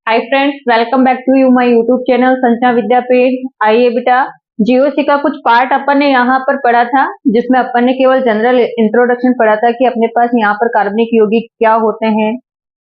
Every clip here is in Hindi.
Hi friends, welcome back to you my YouTube channel Sanjana Vidyapeeth. आइए बेटा, जीओसी का कुछ पार्ट अपन ने यहाँ पर पढ़ा था, जिसमें अपन ने केवल जनरल इंट्रोडक्शन पढ़ा था कि अपने पास यहाँ पर कार्बनिक यौगिक क्या होते हैं,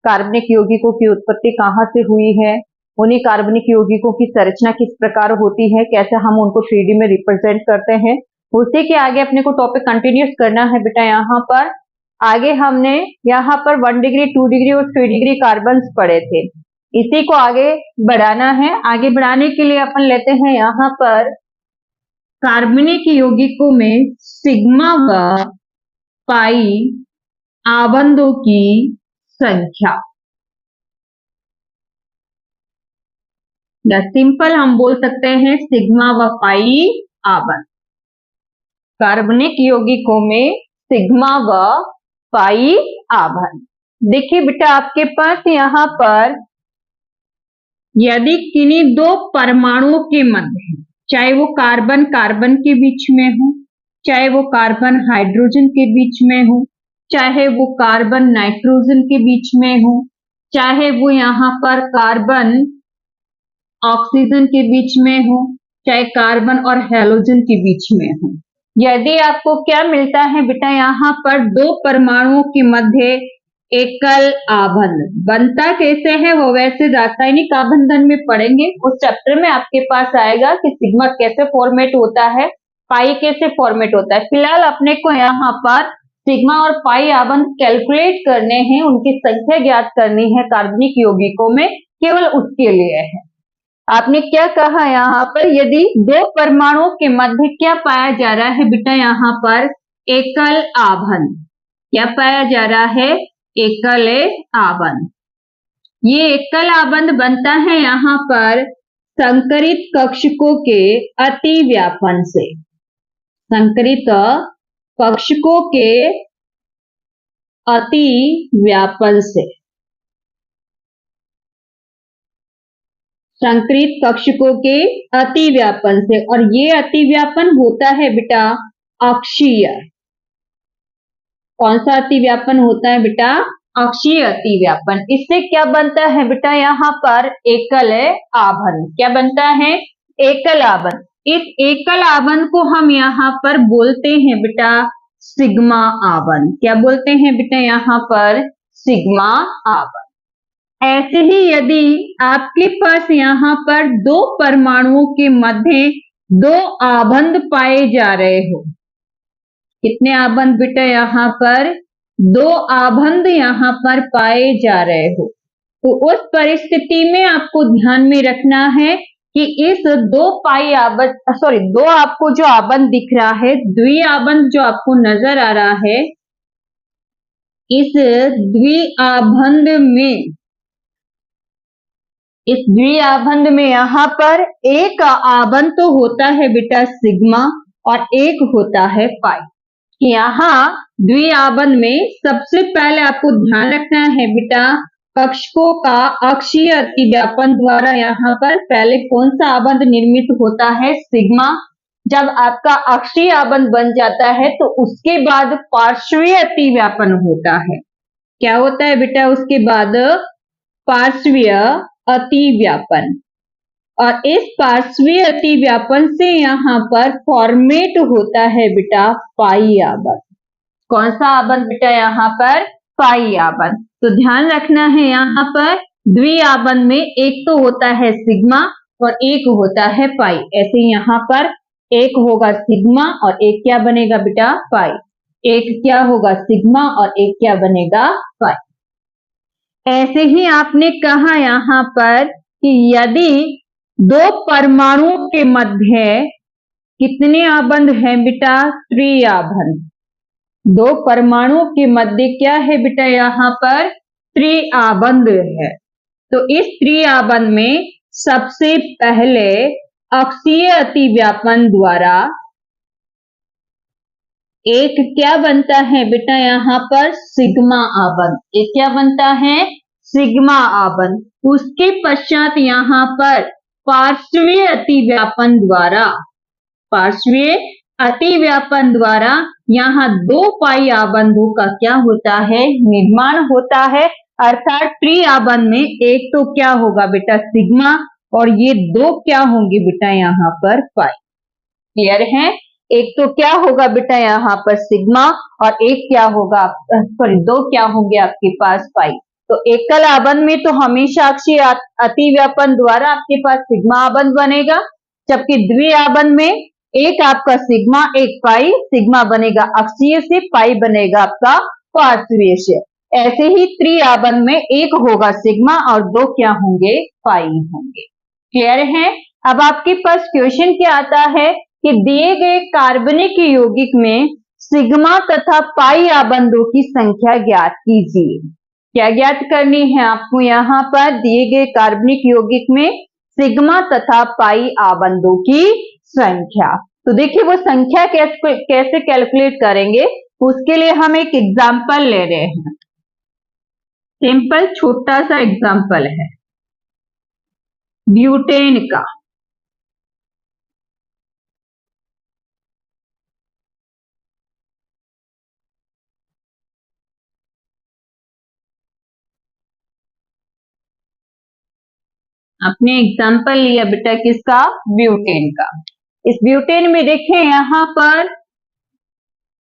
कार्बनिक यौगिकों की उत्पत्ति कहाँ से हुई है, उन्हीं कार्बनिक यौगिकों की संरचना किस प्रकार होती है, कैसे हम उनको 3D में रिप्रेजेंट करते हैं। उसी के आगे अपने को टॉपिक कंटिन्यूस करना है बेटा। यहाँ पर आगे हमने यहाँ पर 1 डिग्री, 2 डिग्री और 3 डिग्री कार्बन पढ़े थे। इसी को आगे बढ़ाना है। आगे बढ़ाने के लिए अपन लेते हैं यहाँ पर कार्बनिक यौगिकों में सिग्मा व पाई आबंधों की संख्या, या सिंपल हम बोल सकते हैं सिग्मा व पाई आबंध। कार्बनिक यौगिकों में सिग्मा व पाई आबंध। देखिए बेटा, आपके पास यहाँ पर यदि किन्हीं दो परमाणुओं के मध्य, चाहे वो कार्बन कार्बन के बीच में हो, चाहे वो कार्बन हाइड्रोजन के बीच में हो, चाहे वो कार्बन नाइट्रोजन के बीच में हो, चाहे वो यहाँ पर कार्बन ऑक्सीजन के बीच में हो, चाहे कार्बन और हैलोजन के बीच में हो, यदि आपको क्या मिलता है बेटा, यहाँ पर दो परमाणुओं के मध्य एकल आबंध बनता कैसे है वो वैसे रासायनिक आबंधन में पढ़ेंगे। उस चैप्टर में आपके पास आएगा कि सिग्मा कैसे फॉर्मेट होता है, पाई कैसे फॉर्मेट होता है। फिलहाल अपने को यहाँ पर सिग्मा और पाई आबंध कैलकुलेट करने हैं, उनकी संख्या ज्ञात करनी है कार्बनिक यौगिकों में, केवल उसके लिए है। आपने क्या कहा यहाँ पर, यदि दो परमाणुओं के मध्य क्या पाया जा रहा है बेटा, यहाँ पर एकल आबंध। क्या पाया जा रहा है? एकल आबंध। ये एकल आबंध बनता है यहाँ पर संकरित कक्षकों के अतिव्यापन से। संकरित कक्षकों के अतिव्यापन से। संकरित कक्षकों के अतिव्यापन से, और ये अतिव्यापन होता है बेटा अक्षीय। कौन सा अतिव्यापन होता है बेटा? अक्षीय अतिव्यापन। इससे क्या बनता है बेटा, यहाँ पर एकल आबंध। क्या बनता है? एकल आबंध। इस एकल आबंध को हम यहाँ पर बोलते हैं बेटा सिग्मा आबंध। क्या बोलते हैं बेटा यहाँ पर? सिग्मा आबंध। ऐसे ही यदि आपके पास यहाँ पर दो परमाणुओं के मध्य दो आबंध पाए जा रहे हो, कितने आबंध बेटा यहाँ पर? दो आबंध यहाँ पर पाए जा रहे हो, तो उस परिस्थिति में आपको ध्यान में रखना है कि इस दो आपको जो आबंध दिख रहा है, द्विआबंध जो आपको नजर आ रहा है, इस द्विआबंध में यहाँ पर एक आबंध तो होता है बेटा सिग्मा और एक होता है पाई। यहाँ द्विआबंध में सबसे पहले आपको ध्यान रखना है बेटा कक्षकों का अक्षीय अतिव्यापन द्वारा यहाँ पर पहले कौन सा आबंध निर्मित होता है? सिग्मा। जब आपका अक्षीय आबंध बन जाता है तो उसके बाद पार्श्वीय अतिव्यापन होता है। क्या होता है बेटा उसके बाद? पार्श्वीय अतिव्यापन। और इस पार्श्वीय अतिव्यापन से यहाँ पर फॉर्मेट होता है बेटा पाई आबंध। कौन सा आबंध बेटा यहाँ पर? पाई आबंध। तो ध्यान रखना है यहाँ पर द्विआबंध में एक तो होता है सिग्मा और एक होता है पाई। ऐसे यहाँ पर एक होगा सिग्मा और एक क्या बनेगा बेटा? पाई। एक क्या होगा? सिग्मा और एक क्या बनेगा? पाई। ऐसे ही आपने कहा यहाँ पर कि यदि दो परमाणुओं के मध्य कितने आबंध हैं बेटा? त्रिआबंध। दो परमाणुओं के मध्य क्या है बेटा यहाँ पर? त्रिआबंध है। तो इस त्रिआबंध में सबसे पहले अक्षीय अतिव्यापन द्वारा एक क्या बनता है बेटा यहाँ पर? सिग्मा आबंध। एक क्या बनता है? सिग्मा आबंध। उसके पश्चात यहाँ पर पार्श्वीय अतिव्यापन द्वारा यहाँ दो पाई आबंधों का क्या होता है? निर्माण होता है। अर्थात त्रिआबंध में एक तो क्या होगा बेटा सिग्मा और ये दो क्या होंगे बेटा यहाँ पर पाई। क्लियर है? एक तो क्या होगा बेटा यहाँ पर सिग्मा और एक क्या होगा, सॉरी दो क्या होंगे आपके पास पाई। तो एकल आबंध में तो हमेशा अक्षीय अतिव्यापन द्वारा आपके पास सिग्मा आबंध बनेगा, जबकि द्विआबंध में एक आपका सिग्मा एक पाई, सिग्मा बनेगा अक्षीय से, पाई बनेगा आपका पार्श्वीय से। ऐसे ही त्रिआबंध में एक होगा सिग्मा और दो क्या होंगे पाई होंगे। क्लियर है? अब आपके पास क्वेश्चन क्या आता है कि दिए गए कार्बनिक यौगिक में सिग्मा तथा पाई आबंधों की संख्या ज्ञात कीजिए। क्या ज्ञात करनी है आपको? यहाँ पर दिए गए कार्बनिक यौगिक में सिग्मा तथा पाई आबंधों की संख्या। तो देखिए वो संख्या कैसे कैलकुलेट करेंगे, उसके लिए हम एक एग्जाम्पल ले रहे हैं। सिंपल छोटा सा एग्जाम्पल है ब्यूटेन का। आपने एग्जाम्पल लिया बेटा किसका? ब्यूटेन का। इस ब्यूटेन में देखें यहाँ पर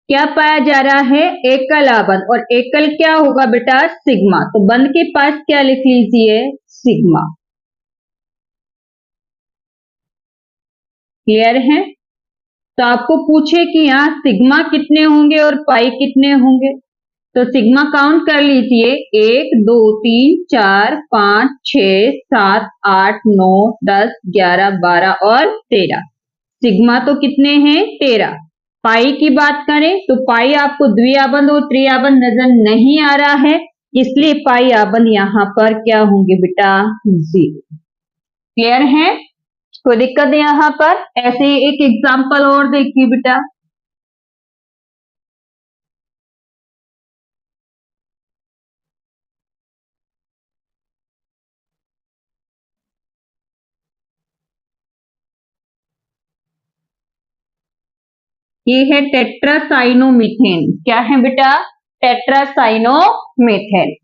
क्या पाया जा रहा है? एकल आबंध, और एकल क्या होगा बेटा? सिग्मा। तो बंध के पास क्या लिख लीजिए? सिग्मा। क्लियर है? तो आपको पूछे कि यहाँ सिग्मा कितने होंगे और पाई कितने होंगे, तो सिग्मा काउंट कर लीजिए, 1 2 3 4 5 6 7 8 9 10 11 12 और 13। सिग्मा तो कितने हैं? 13। पाई की बात करें तो पाई आपको द्विआबंध और त्रिआबंध नजर नहीं आ रहा है, इसलिए पाई आबंध यहाँ पर क्या होंगे बेटा? 0। क्लियर है? कोई दिक्कत यहाँ पर? ऐसे ही एक एग्जाम्पल और देखिए बेटा। ये है टेट्रासाइनोमीथेन। क्या है बेटा? टेट्रासाइनोमीथेन।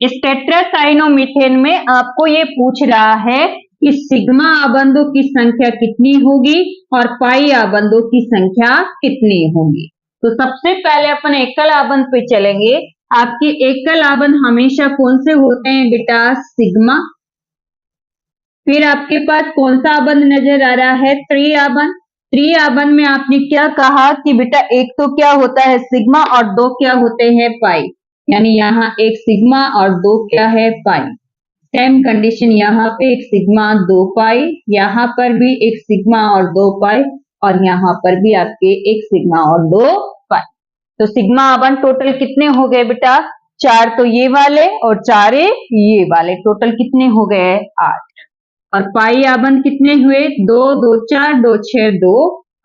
इस टेट्रासाइनोमीथेन में आपको ये पूछ रहा है कि सिग्मा आबंधों की संख्या कितनी होगी और पाई आबंधों की संख्या कितनी होगी। तो सबसे पहले अपन एकल आबंध पे चलेंगे। आपके एकल आबंध हमेशा कौन से होते हैं बेटा? सिग्मा। फिर आपके पास कौन सा आबंध नजर आ रहा है? त्रिआबंध। त्रिआबंध में आपने क्या कहा कि बेटा एक तो क्या होता है सिग्मा और दो क्या होते हैं पाई, यानी यहाँ एक सिग्मा और दो क्या है पाई। सेम कंडीशन यहाँ पे एक सिग्मा दो पाई, यहाँ पर भी एक सिग्मा और दो पाई, और यहाँ पर भी आपके एक सिग्मा और दो पाई। तो सिग्मा आबंध टोटल कितने हो गए बेटा? 4 तो ये वाले और 4 ये वाले, टोटल कितने हो गए? 8। और पाई आबंध कितने हुए? 2 2 4 2 6 2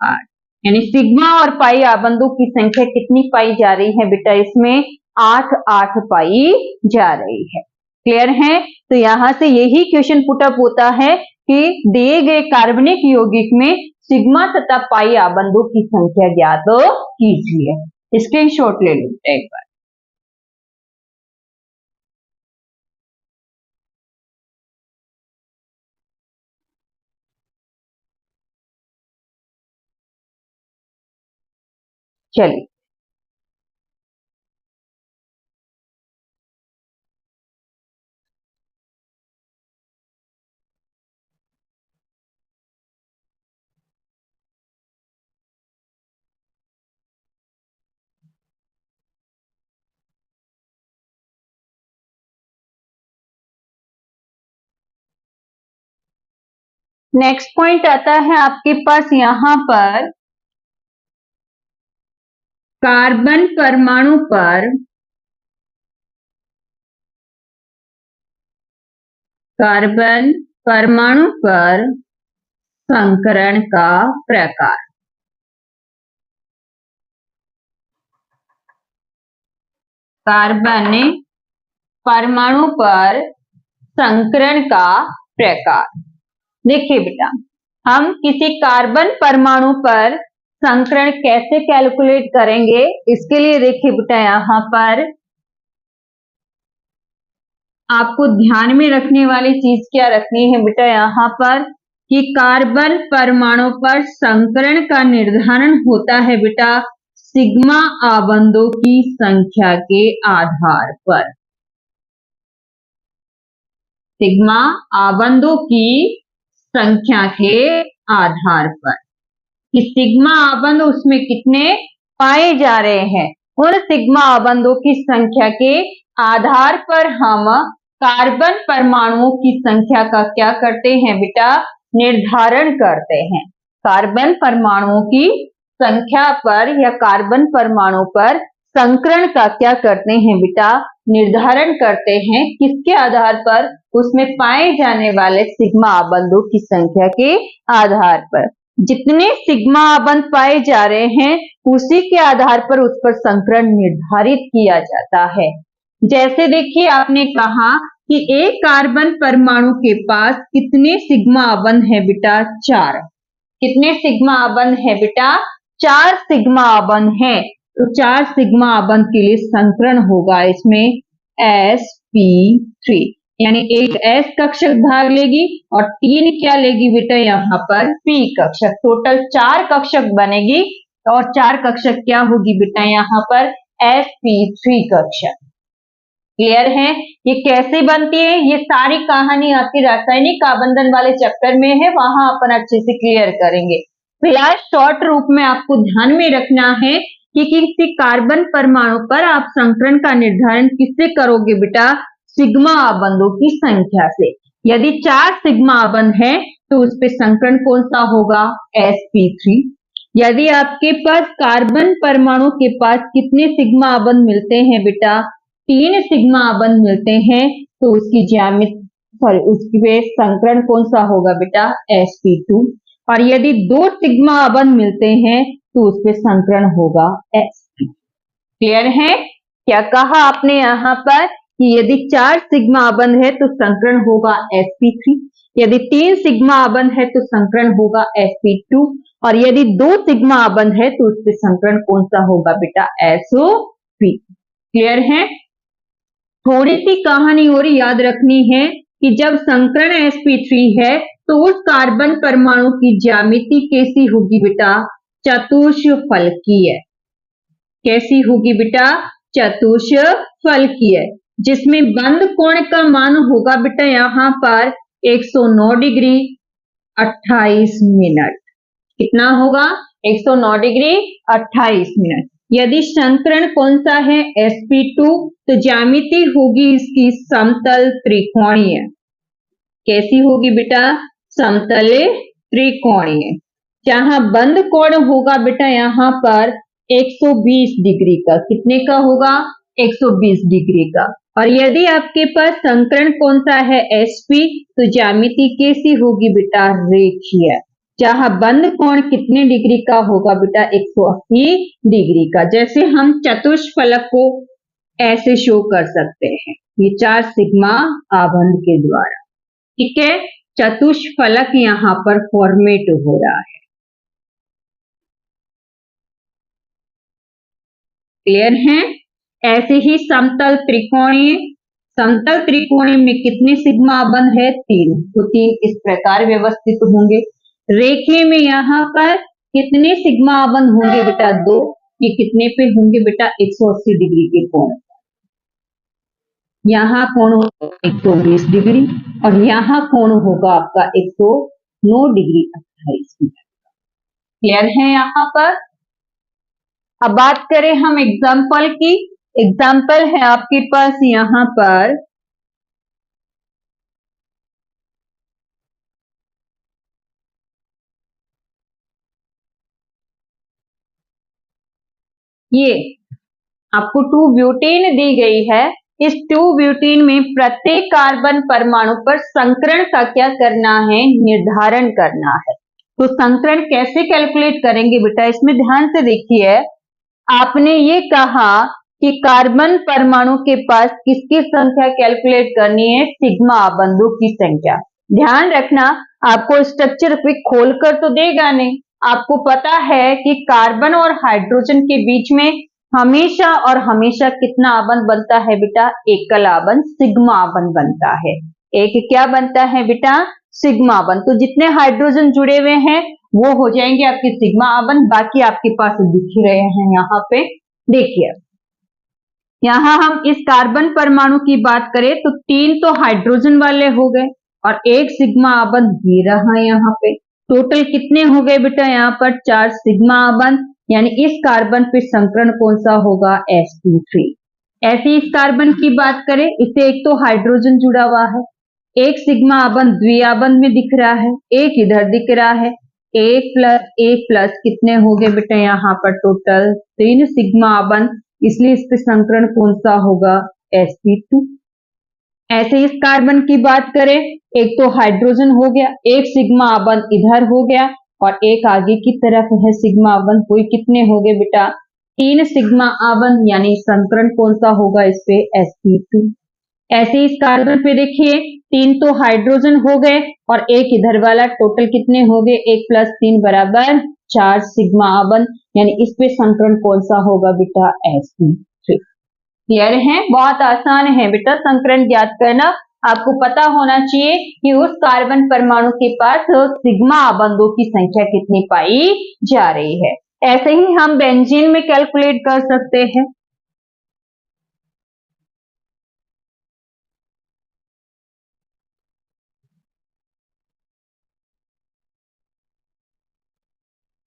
8। यानी सिग्मा और पाई आबंधों की संख्या कितनी पाई जा रही है बेटा? इसमें 8 8 पाई जा रही है। क्लियर है? तो यहां से यही क्वेश्चन पुटअप होता है कि दिए गए कार्बनिक यौगिक में सिग्मा तथा पाई आबंधों की संख्या ज्ञात कीजिए। स्क्रीनशॉट ले लो एक बार। चलिए नेक्स्ट पॉइंट आता है आपके पास यहाँ पर कार्बन परमाणु पर कार्बन परमाणु पर संकरण का प्रकार। कार्बन परमाणु पर संकरण का प्रकार। देखिए बेटा, हम किसी कार्बन परमाणु पर संकरण कैसे कैलकुलेट करेंगे, इसके लिए देखिए बेटा यहाँ पर आपको ध्यान में रखने वाली चीज क्या रखनी है बेटा यहाँ पर कि कार्बन परमाणु पर संकरण का निर्धारण होता है बेटा सिग्मा आबंधों की संख्या के आधार पर। सिग्मा आबंधों की संख्या के आधार पर कि सिग्मा आबंध उसमें कितने पाए जा रहे हैं, उन सिग्मा आबंधों की संख्या के आधार पर हम कार्बन परमाणुओं की संख्या का क्या करते हैं बेटा निर्धारण करते हैं। कार्बन परमाणुओं की संख्या पर या कार्बन परमाणु पर संकरण का क्या करते हैं बेटा निर्धारण करते हैं, किसके आधार पर उसमें पाए जाने वाले सिग्मा आबंधों की संख्या के आधार पर। जितने सिग्मा आबंध पाए जा रहे हैं उसी के आधार पर उस पर संकरण निर्धारित किया जाता है। जैसे देखिए आपने कहा कि एक कार्बन परमाणु के पास कितने सिग्मा आबंध है बेटा 4। कितने सिग्मा आबंध है बेटा 4 सिग्मा आबंध है। तो 4 सिग्मा आबंध के लिए संकरण होगा इसमें sp3 यानी एक S कक्षक भाग लेगी और 3 क्या लेगी बेटा यहाँ पर P कक्षक। टोटल 4 कक्षक बनेगी और 4 कक्षक क्या होगी बेटा यहाँ पर sp3 कक्षक। क्लियर है ये कैसे बनती है, ये सारी कहानी आपकी रासायनिक आबंधन वाले चैप्टर में है, वहां अपन अच्छे से क्लियर करेंगे। फिलहाल शॉर्ट रूप में आपको ध्यान में रखना है कि किसी कार्बन परमाणु पर आप संकरण का निर्धारण किससे करोगे बेटा सिग्मा आबंधों की संख्या से। यदि 4 सिग्मा आबंध है तो उस पे संकरण कौन सा होगा sp3। यदि आपके पास कार्बन परमाणु के पास कितने सिग्मा आबंध मिलते हैं बेटा 3 सिग्मा आबंध मिलते हैं तो उसकी ज्यामिति उसके संकरण कौन सा होगा बेटा sp2। और यदि 2 सिग्मा आबंध मिलते हैं तो उस पे संकरण होगा sp। क्लियर है, क्या कहा आपने यहाँ पर कि यदि 4 सिग्मा आबंध है तो संकरण होगा sp3, यदि 3 सिग्मा आबंध है तो संकरण होगा sp2 और यदि 2 सिग्मा आबंध है तो उस पे संकरण कौन सा होगा बेटा sop। क्लियर है, थोड़ी सी कहानी और याद रखनी है कि जब संकरण sp3 है तो उस कार्बन परमाणु की ज्यामिति कैसी होगी बेटा चतुष्फलकीय। कैसी होगी बेटा चतुष्फलकीय, जिसमें बंद कोण का मान होगा बेटा यहाँ पर 109 डिग्री 28 मिनट। कितना होगा 109 डिग्री 28 मिनट। यदि संकरण कौन सा है sp2 तो ज्यामिति होगी इसकी समतल त्रिकोणीय। कैसी होगी बेटा समतल त्रिकोणीय, जहां बंद कोण होगा बेटा यहाँ पर 120 डिग्री का। कितने का होगा 120 डिग्री का। और यदि आपके पास संकरण कौन सा है sp तो ज्यामिति कैसी होगी बेटा रेखीय, जहां बंद कोण कितने डिग्री का होगा बेटा 180 डिग्री का। जैसे हम चतुष्फलक को ऐसे शो कर सकते हैं ये 4 सिग्मा आबंध के द्वारा। ठीक है, चतुष्फलक यहाँ पर फॉर्मेट हो रहा है। क्लियर है, ऐसे ही समतल त्रिकोणीय, समतल त्रिकोणीय में कितने सिग्मा आबंध है 3, तो 3 इस प्रकार व्यवस्थित होंगे। रेखीय में यहाँ पर कितने सिग्मा आबंध होंगे बेटा 2, ये कितने पे होंगे बेटा 180 डिग्री के कोण। यहाँ कोण होगा 120 डिग्री और यहाँ कोण होगा आपका 109 डिग्री 28 मिनट। क्लियर है यहाँ पर। अब बात करें हम एग्जाम्पल की। एग्जाम्पल है आपके पास यहाँ पर ये आपको 2 ब्यूटेन दी गई है। इस 2 ब्यूटेन में प्रत्येक कार्बन परमाणु पर संकरण का क्या करना है निर्धारण करना है। तो संकरण कैसे कैलकुलेट करेंगे बेटा इसमें ध्यान से देखिए। आपने ये कहा कि कार्बन परमाणु के पास किसकी संख्या कैलकुलेट करनी है सिग्मा आबंधों की संख्या। ध्यान रखना आपको स्ट्रक्चर पे खोलकर तो देगा नहीं, आपको पता है कि कार्बन और हाइड्रोजन के बीच में हमेशा और हमेशा कितना आबंध बनता है बेटा? एकल आबंध सिग्मा आबंध बनता है। एक क्या बनता है बेटा? सिग्मा आबंध। तो जितने हाइड्रोजन जुड़े हुए हैं वो हो जाएंगे आपके सिग्मा आबंध, बाकी आपके पास दिख रहे हैं यहाँ पे। देखिए यहाँ हम इस कार्बन परमाणु की बात करें तो 3 तो हाइड्रोजन वाले हो गए और एक सिग्मा आबंध ये रहा यहाँ पे। टोटल कितने हो गए बेटा? यहाँ पर 4 सिग्मा आबंध, यानी इस कार्बन पे संकरण कौन सा होगा? sp3। ऐसे इस कार्बन की बात करें, इससे एक तो हाइड्रोजन जुड़ा हुआ है, एक सिग्मा आबंध द्विआबंध में दिख रहा है, एक इधर दिख रहा है। एक प्लस कितने हो गए बेटा? यहाँ पर टोटल 3 सिग्मा आबंध, इसलिए इस पे संकरण कौन सा होगा? sp2। ऐसे इस कार्बन की बात करें, एक तो हाइड्रोजन हो गया, एक सिग्मा आबंध इधर हो गया और एक आगे की तरफ है सिग्मा आबंध, कोई कितने हो गए बेटा? 3 सिग्मा आबंध, यानी संकरण कौन सा होगा इस पे? sp2। ऐसे इस कार्बन पे देखिए 3 तो हाइड्रोजन हो गए और एक इधर वाला, टोटल कितने हो गए? 1 + 3 = 4 सिग्मा आबंध, यानी इस पे संकरण कौन सा होगा बेटा? sp3। क्लियर है? बहुत आसान है बेटा संकरण ज्ञात करना। आपको पता होना चाहिए कि उस कार्बन परमाणु के पास सिग्मा आबंधों की संख्या कितनी पाई जा रही है। ऐसे ही हम बेंजीन में कैलकुलेट कर सकते हैं।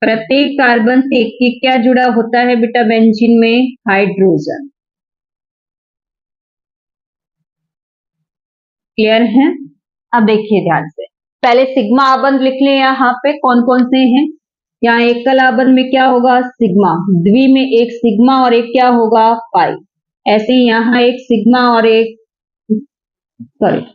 प्रत्येक कार्बन से एक क्या जुड़ा होता है बेटा बेंजीन में? हाइड्रोजन। क्लियर है? अब देखिए ध्यान से, पहले सिग्मा आबंध लिख लें। यहाँ पे कौन कौन से हैं? यहाँ एकल आबंध में क्या होगा? सिग्मा। द्वि में एक सिग्मा और एक क्या होगा? पाई। ऐसे ही यहाँ एक सिग्मा और एक, सॉरी,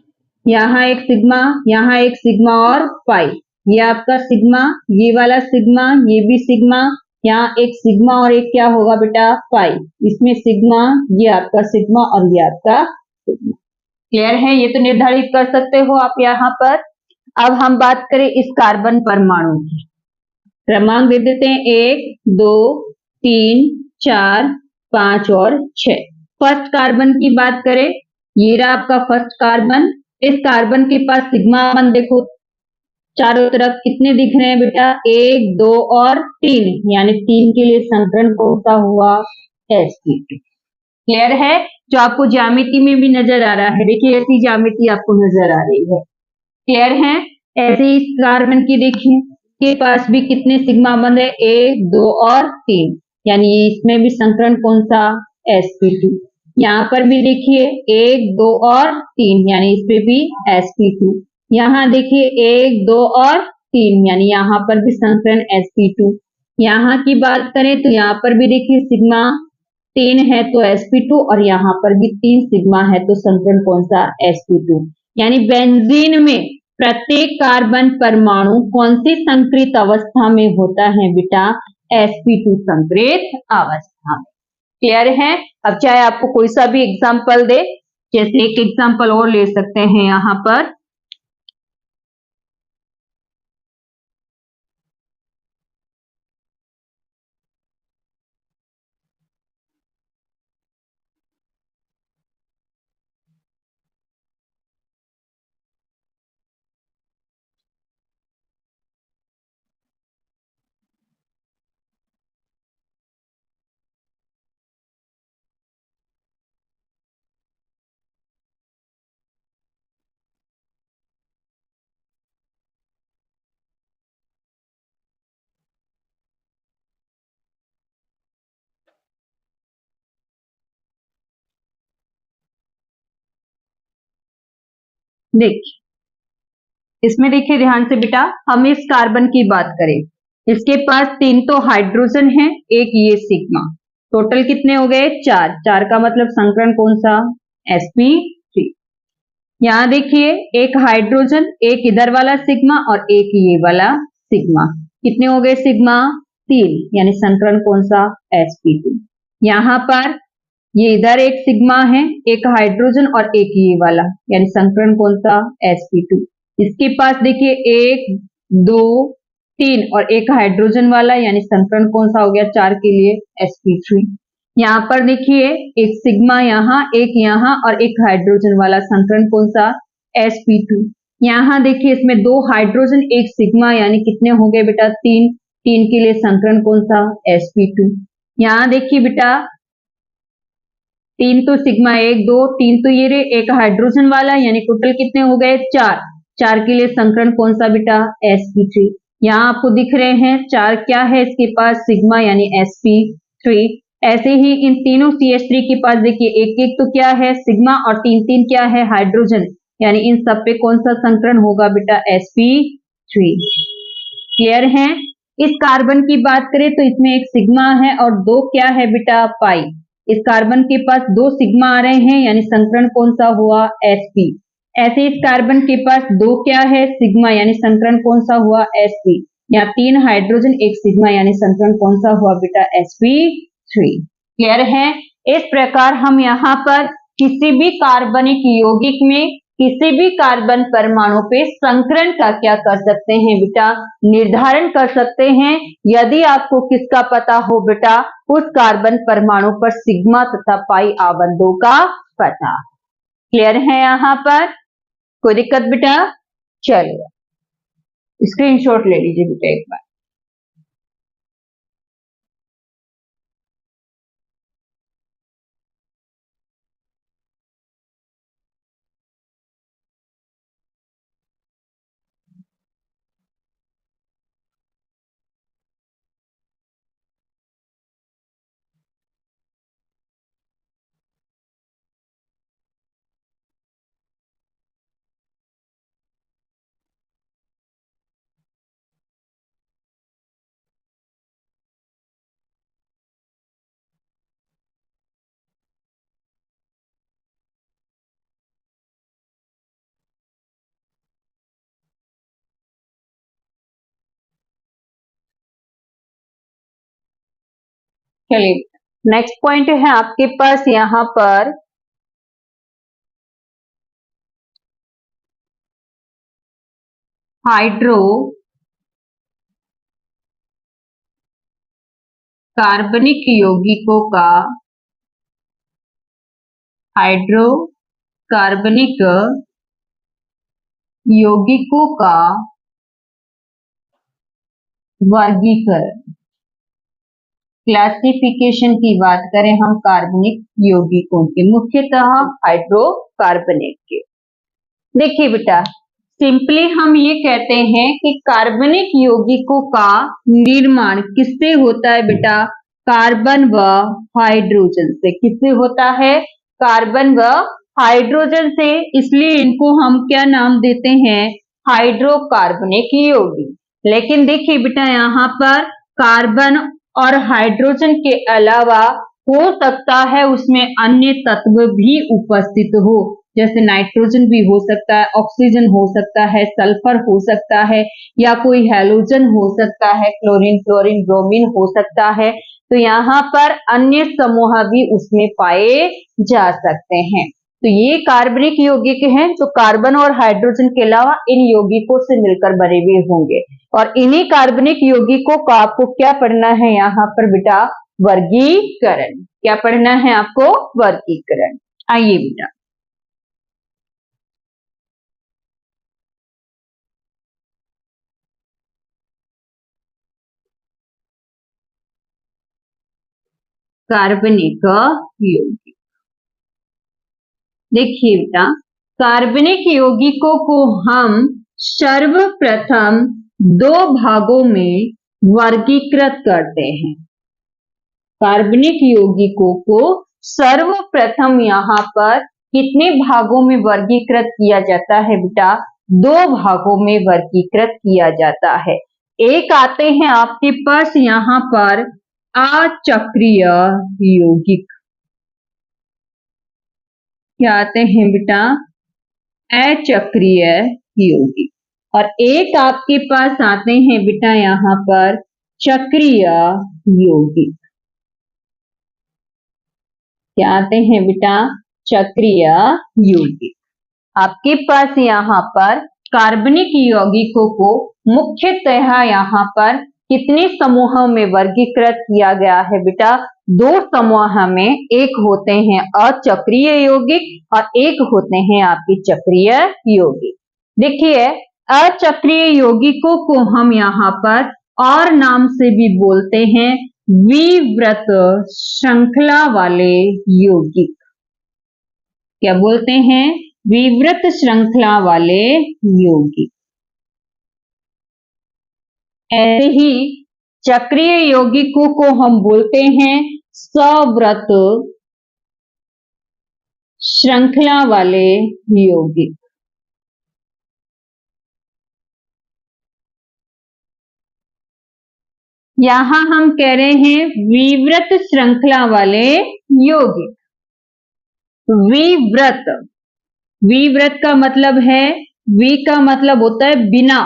यहाँ एक सिग्मा और पाई। ये आपका सिग्मा, ये वाला सिग्मा, ये भी सिग्मा, यहाँ एक सिग्मा और एक क्या होगा बेटा? पाई। इसमें सिग्मा, ये आपका सिग्मा और ये आपका सिग्मा। क्लियर है? ये तो निर्धारित कर सकते हो आप यहाँ पर। अब हम बात करें इस कार्बन परमाणु की, क्रमांक दे देते हैं 1, 2, 3, 4, 5 और 6। फर्स्ट कार्बन की बात करें, ये रहा आपका फर्स्ट कार्बन। इस कार्बन के पास सिग्मा आबंध देखो, चारों तरफ कितने दिख रहे हैं बेटा? 1, 2 और 3, यानी 3 के लिए संकरण कौन सा हुआ? sp2। क्लियर है? जो आपको ज्यामिति में भी नजर आ रहा है, देखिए ऐसी ज्यामिति आपको नजर आ रही है। क्लियर है? ऐसे ही इस कार्बन की देखिए, के पास भी कितने सिग्मा आबंध है? 1, 2 और 3, यानी इसमें भी संकरण कौन सा? sp2। यहाँ पर भी देखिए 1, 2 और 3, यानी इस पे भी sp2। यहाँ देखिए 1, 2 और 3, यानी यहाँ पर भी संकरण sp2। यहाँ की बात करें तो यहाँ पर भी देखिए सिग्मा 3 है तो sp2 और यहाँ पर भी 3 सिग्मा है तो संकरण कौन सा? sp2। यानी बेंजीन में प्रत्येक कार्बन परमाणु कौन सी संकरित अवस्था में होता है बेटा? sp2 संकरित अवस्था में। क्लियर है? अब चाहे आपको कोई सा भी एग्जाम्पल दे, जैसे एक एग्जाम्पल और ले सकते हैं यहाँ पर। देखिए इसमें देखिए ध्यान से बेटा, हम इस कार्बन की बात करें, इसके पास 3 तो हाइड्रोजन है, एक ये सिग्मा, टोटल कितने हो गए? 4। 4 का मतलब संकरण कौन सा? sp3। यहाँ देखिए एक हाइड्रोजन, एक इधर वाला सिग्मा और एक ये वाला सिग्मा, कितने हो गए सिग्मा? 3, यानी संकरण कौन सा? sp2। यहाँ पर ये इधर एक सिग्मा है, एक हाइड्रोजन और एक ये वाला, यानी संकरण कौन सा? sp2। इसके पास देखिए 1, 2, 3 और एक हाइड्रोजन वाला, यानी संकरण कौन सा हो गया? 4 के लिए sp3। यहाँ पर देखिए एक सिग्मा यहाँ, एक यहाँ और एक हाइड्रोजन वाला संकरण कौन सा, sp2। यहाँ देखिए इसमें 2 हाइड्रोजन, एक सिग्मा, यानी कितने हो गए बेटा, 3। 3 के लिए संकरण कौन सा, sp2। यहाँ देखिए बेटा 3 तो सिग्मा 1 2, 3 तो ये रे, एक हाइड्रोजन वाला, यानी टोटल कितने हो गए, 4। 4 के लिए संकरण कौन सा बेटा, sp3। यहाँ आपको दिख रहे हैं 4 क्या है इसके पास, सिग्मा यानी sp3। ऐसे ही इन तीनों CH3 के पास देखिए एक एक तो क्या है सिग्मा और 3 3 क्या है हाइड्रोजन, यानी इन सब पे कौन सा संकरण होगा बेटा, sp3। क्लियर है। इस कार्बन की बात करें तो इसमें एक सिग्मा है और 2 क्या है बेटा, पाई। इस कार्बन के पास 2 सिग्मा आ रहे हैं, यानी संकरण कौन सा हुआ, sp। ऐसे इस कार्बन के पास 2 क्या है, सिग्मा, यानी संकरण कौन सा हुआ, sp। यहाँ 3 हाइड्रोजन, एक सिग्मा, यानी संकरण कौन सा हुआ बेटा, sp3। क्लियर है। इस प्रकार हम यहाँ पर किसी भी कार्बनिक यौगिक में किसी भी कार्बन परमाणु पे संकरण का क्या कर सकते हैं बेटा, निर्धारण कर सकते हैं। यदि आपको किसका पता हो बेटा, उस कार्बन परमाणु पर सिग्मा तथा पाई आबंधों का पता। क्लियर है यहाँ पर, कोई दिक्कत बेटा, चलिए स्क्रीनशॉट ले लीजिए बेटा एक बार। चलिए नेक्स्ट पॉइंट है आपके पास यहाँ पर हाइड्रो कार्बनिक यौगिकों का हाइड्रो कार्बनिक यौगिकों का वर्गीकरण। क्लासिफिकेशन की बात करें हम कार्बनिक यौगिकों के, मुख्यतः हाइड्रोकार्बनेट के। देखिए बेटा सिंपली हम ये कहते हैं कि कार्बनिक यौगिकों का निर्माण किससे होता है बेटा, कार्बन व हाइड्रोजन से। किससे होता है, कार्बन व हाइड्रोजन से, इसलिए इनको हम क्या नाम देते हैं, हाइड्रोकार्बनिक यौगिक। लेकिन देखिए बेटा यहाँ पर कार्बन और हाइड्रोजन के अलावा हो सकता है उसमें अन्य तत्व भी उपस्थित हो, जैसे नाइट्रोजन भी हो सकता है, ऑक्सीजन हो सकता है, सल्फर हो सकता है, या कोई हैलोजन हो सकता है, क्लोरीन फ्लोरीन ब्रोमीन हो सकता है। तो यहाँ पर अन्य समूह भी उसमें पाए जा सकते हैं। तो ये कार्बनिक यौगिक हैं जो कार्बन और हाइड्रोजन के अलावा इन यौगिकों से मिलकर बने हुए होंगे। और इन्हीं कार्बनिक यौगिकों का आपको क्या पढ़ना है यहाँ पर बेटा, वर्गीकरण। क्या पढ़ना है आपको, वर्गीकरण। आइए बेटा कार्बनिक यौगिक, देखिए बेटा कार्बनिक यौगिकों को हम सर्वप्रथम 2 भागों में वर्गीकृत करते हैं। कार्बनिक यौगिकों को सर्वप्रथम यहाँ पर कितने भागों में वर्गीकृत किया जाता है बेटा, 2 भागों में वर्गीकृत किया जाता है। एक आते हैं आपके पास यहाँ पर अचक्रीय यौगिक। क्या आते हैं बेटा, अचक्रीय यौगिक। और एक आपके पास आते हैं बेटा यहाँ पर चक्रीय यौगिक। क्या आते हैं बेटा, चक्रीय यौगिक। आपके पास यहाँ पर कार्बनिक यौगिकों को मुख्यतः यहाँ पर कितने समूहों में वर्गीकृत किया गया है बेटा? 2 समूह में, एक होते हैं अचक्रीय यौगिक और एक होते हैं आपके चक्रीय यौगिक। देखिए, अचक्रीय यौगिकों को हम यहाँ पर और नाम से भी बोलते हैं विवृत श्रृंखला वाले यौगिक। क्या बोलते हैं? विवृत श्रृंखला वाले यौगिक। ऐसे ही चक्रीय यौगिकों को हम बोलते हैं सवृत श्रृंखला वाले यौगिक। यहां हम कह रहे हैं विवृत श्रृंखला वाले यौगिक। विवृत, विवृत का मतलब है, वी का मतलब होता है बिना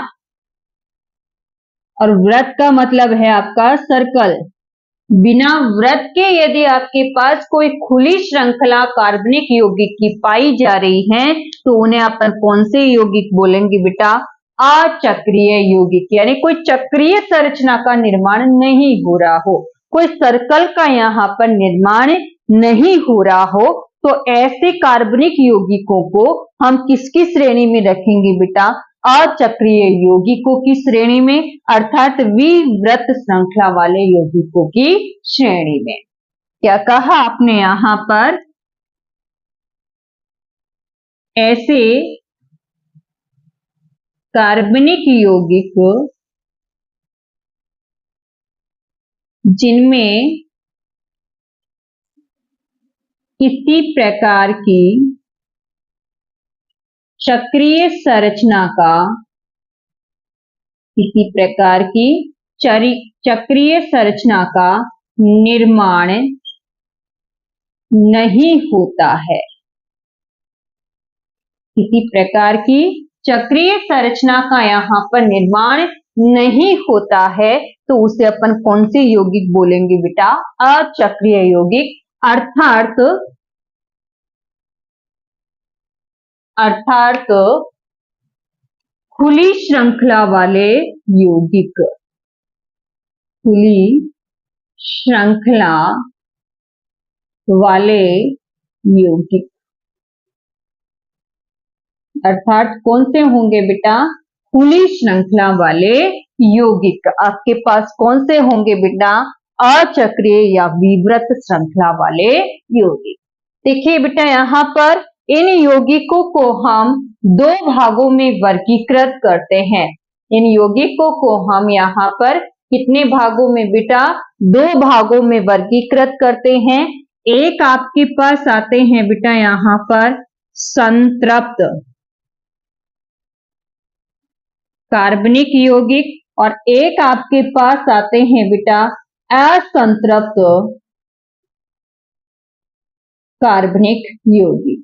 और व्रत का मतलब है आपका सर्कल। बिना व्रत के यदि आपके पास कोई खुली श्रृंखला कार्बनिक यौगिक की पाई जा रही है तो उन्हें अपन कौन से यौगिक बोलेंगे बेटा? अचक्रीय यौगिक। यानी कोई चक्रीय संरचना का निर्माण नहीं हो रहा हो, कोई सर्कल का यहाँ पर निर्माण नहीं हो रहा हो, तो ऐसे कार्बनिक यौगिकों को हम किसकी श्रेणी में रखेंगे बेटा? अचक्रीय यौगिकों की श्रेणी में, अर्थात विवृत श्रृंखला वाले यौगिकों की श्रेणी में। क्या कहा आपने यहां पर? ऐसे कार्बनिक यौगिक जिनमें किसी प्रकार की चक्रीय संरचना का, किसी प्रकार की चक्रीय संरचना का निर्माण नहीं होता है, किसी प्रकार की चक्रीय संरचना का यहाँ पर निर्माण नहीं होता है, तो उसे अपन कौन से यौगिक बोलेंगे बेटा? अचक्रीय यौगिक। अर्थात खुली श्रृंखला वाले यौगिक, खुली श्रृंखला वाले यौगिक। अर्थात कौन से होंगे बेटा? खुली श्रृंखला वाले यौगिक। आपके पास कौन से होंगे बेटा? अचक्रीय या विवृत श्रृंखला वाले यौगिक। देखिए बेटा, यहाँ पर इन यौगिकों को हम 2 भागों में वर्गीकृत करते हैं। इन यौगिकों को हम यहाँ पर कितने भागों में बेटा? 2 भागों में वर्गीकृत करते हैं। एक आपके पास आते हैं बेटा यहाँ पर संतृप्त कार्बनिक यौगिक और एक आपके पास आते हैं बेटा असंतृप्त कार्बनिक यौगिक।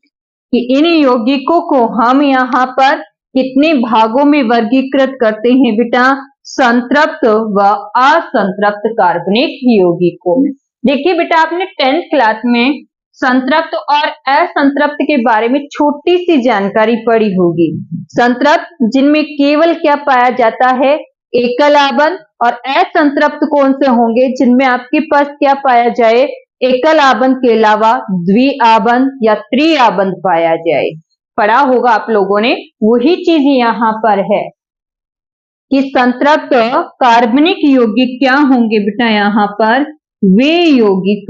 कि इन यौगिकों को हम यहाँ पर कितने भागों में वर्गीकृत करते हैं बेटा? संतृप्त व असंतृप्त कार्बनिक यौगिकों में। देखिए बेटा, आपने 10th क्लास में संतृप्त और असंतृप्त के बारे में छोटी सी जानकारी पढ़ी होगी। संतृप्त जिनमें केवल क्या पाया जाता है? एकल आबंध, और असंतृप्त कौन से होंगे? जिनमें आपके पास क्या पाया जाए? एकल आबंध के अलावा द्विआबंध या त्रिआबंध पाया जाए। पढ़ा होगा आप लोगों ने। वही चीज यहाँ पर है कि संतृप्त कार्बनिक यौगिक क्या होंगे बेटा? यहाँ पर वे यौगिक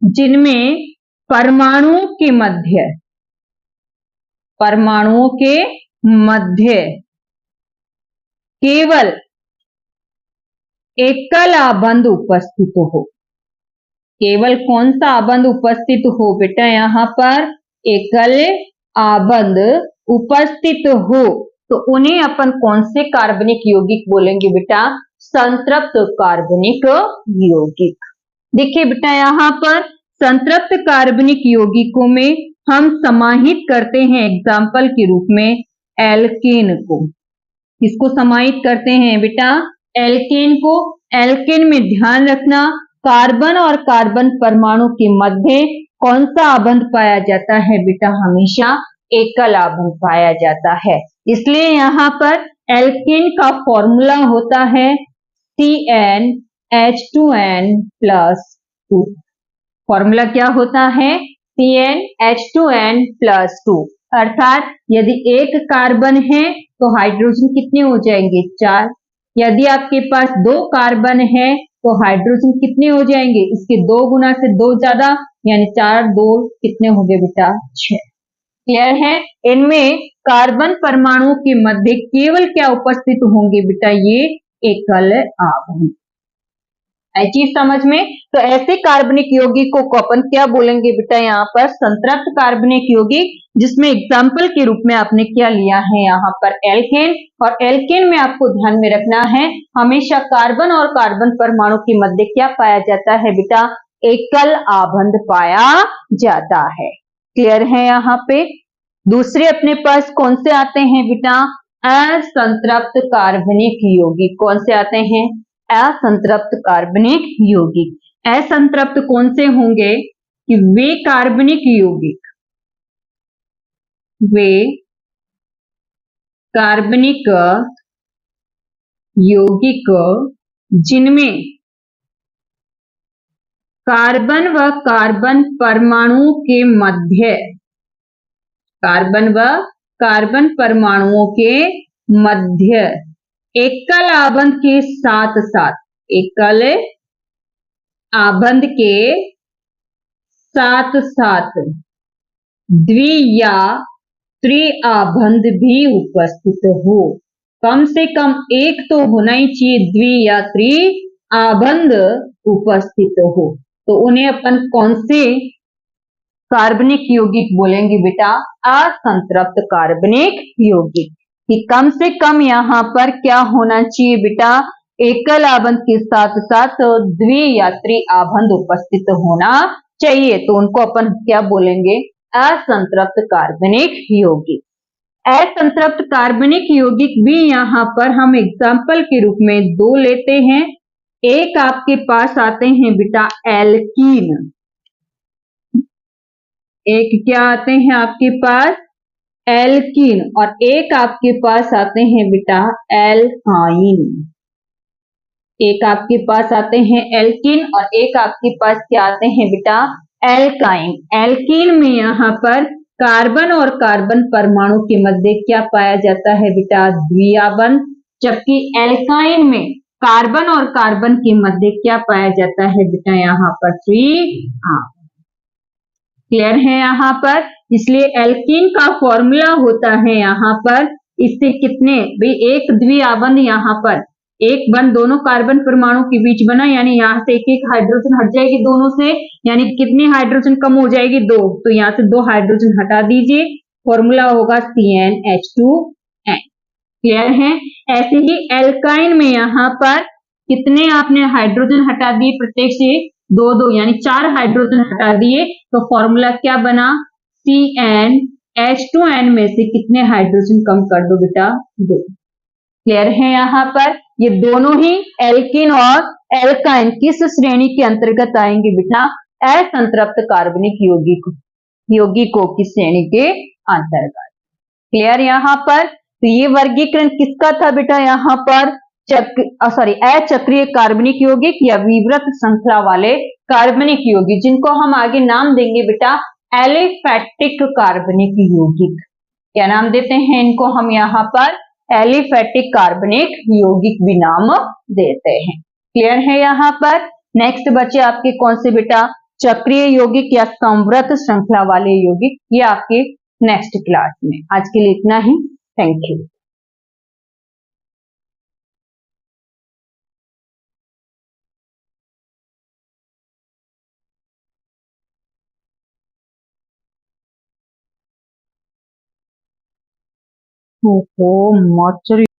जिनमें परमाणुओं के मध्य केवल एकल आबंध उपस्थित हो। केवल कौन सा आबंध उपस्थित हो बेटा? यहाँ पर एकल आबंध उपस्थित हो, तो उन्हें अपन कौन से कार्बनिक यौगिक बोलेंगे बेटा? संतृप्त कार्बनिक यौगिक। देखिए बेटा, यहाँ पर संतृप्त कार्बनिक यौगिकों में हम समाहित करते हैं एग्जाम्पल के रूप में एल्केन को। किसको समाहित करते हैं बेटा? एल्केन को। एल्केन में ध्यान रखना, कार्बन और कार्बन परमाणु के मध्य कौन सा आबंध पाया जाता है बेटा? हमेशा एकल आबंध पाया जाता है। इसलिए यहाँ पर एल्कीन का फॉर्मूला होता है CnH2n+2। फॉर्मूला क्या होता है? CnH2n+2। अर्थात यदि एक कार्बन है तो हाइड्रोजन कितने हो जाएंगे? 4। यदि आपके पास 2 कार्बन है तो हाइड्रोजन कितने हो जाएंगे? इसके 2 गुना से 2 ज्यादा, यानी 4 2 कितने हो गए बेटा? 6। क्लियर है? इनमें कार्बन परमाणु के मध्य केवल क्या उपस्थित होंगे बेटा? ये एकल आबंध। आई चीज समझ में? तो ऐसे कार्बनिक यौगिक को अपन क्या बोलेंगे बेटा? यहाँ पर संतृप्त कार्बनिक यौगिक, जिसमें एग्जाम्पल के रूप में आपने क्या लिया है यहाँ पर? एल्केन। और एल्केन में आपको ध्यान में रखना है हमेशा कार्बन और कार्बन परमाणु के मध्य क्या पाया जाता है बेटा? एकल आबंध पाया जाता है। क्लियर है यहाँ पे? दूसरे अपने पास कौन से आते हैं बेटा? असंतृप्त कार्बनिक यौगिक। कौन से आते हैं? असंतृप्त कार्बनिक यौगिक। असंतृप्त कौन से होंगे? कि वे कार्बनिक यौगिक, वे कार्बनिक यौगिक जिनमें कार्बन व कार्बन परमाणुओं के मध्य, कार्बन व कार्बन परमाणुओं के मध्य एकल आबंध के साथ साथ, एकल आबंध के साथ साथ द्वि या त्रि आबंध भी उपस्थित हो। कम से कम एक तो होना ही चाहिए द्वि या त्रि आबंध उपस्थित हो। तो उन्हें अपन कौन से कार्बनिक यौगिक बोलेंगे बेटा? असंतृप्त कार्बनिक यौगिक। कि कम से कम यहाँ पर क्या होना चाहिए बेटा? एकल आबंध के साथ साथ द्वि या त्रि आबंध उपस्थित होना चाहिए। तो उनको अपन क्या बोलेंगे? असंतृप्त कार्बनिक यौगिक। असंतृप्त कार्बनिक यौगिक भी यहाँ पर हम एग्जाम्पल के रूप में 2 लेते हैं। एक आपके पास आते हैं बेटा एल्कीन, एक क्या आते हैं आपके पास? एल्कीन। और एक आपके पास आते हैं बेटा एल्काइन। एक आपके पास आते हैं एल्कीन और एक आपके पास क्या आते हैं बेटा? एल्काइन। एल्कीन में यहाँ पर कार्बन और कार्बन परमाणु के मध्य क्या पाया जाता है बेटा? द्विआबंध। जबकि एल्काइन में कार्बन और कार्बन के मध्य क्या पाया जाता है बेटा? यहाँ पर त्रिआबंध। क्लियर है यहाँ पर? इसलिए एल्कीन का फॉर्मूला होता है यहाँ पर, इससे कितने भी एक द्विआबंध, यहाँ पर एक बंध दोनों कार्बन परमाणु के बीच बना, यानी यहाँ से एक एक हाइड्रोजन हट जाएगी दोनों से, यानी कितनी हाइड्रोजन कम हो जाएगी? 2। तो यहाँ से 2 हाइड्रोजन हटा दीजिए, फॉर्मूला होगा CnH2n। क्लियर है? ऐसे ही एल्काइन में यहाँ पर कितने आपने हाइड्रोजन हटा दिए? प्रत्येक से 2 2, यानी 4 हाइड्रोजन हटा दिए। तो फॉर्मूला क्या बना? CnH2n में से कितने हाइड्रोजन कम कर दो बेटा? 2। क्लियर है यहाँ पर? ये दोनों ही एल्कीन और एल्काइन किस श्रेणी के अंतर्गत आएंगे बेटा? असंतृप्त कार्बनिक यौगिकों की श्रेणी के अंतर्गत। क्लियर यहाँ पर? तो ये वर्गीकरण किसका था बेटा? यहाँ पर अचक्रीय कार्बनिक यौगिक या विवृत श्रृंखला वाले कार्बनिक यौगिक, जिनको हम आगे नाम देंगे बेटा एलिफैटिक कार्बनिक यौगिक। क्या नाम देते हैं इनको हम? यहाँ पर एलिफैटिक कार्बनिक यौगिक भी नाम देते हैं। क्लियर है यहाँ पर? नेक्स्ट बचे आपके कौन से बेटा? चक्रीय यौगिक या संवृत श्रृंखला वाले यौगिक। ये आपके नेक्स्ट क्लास में। आज के लिए इतना ही। Thank you. ओहो, मर्चरी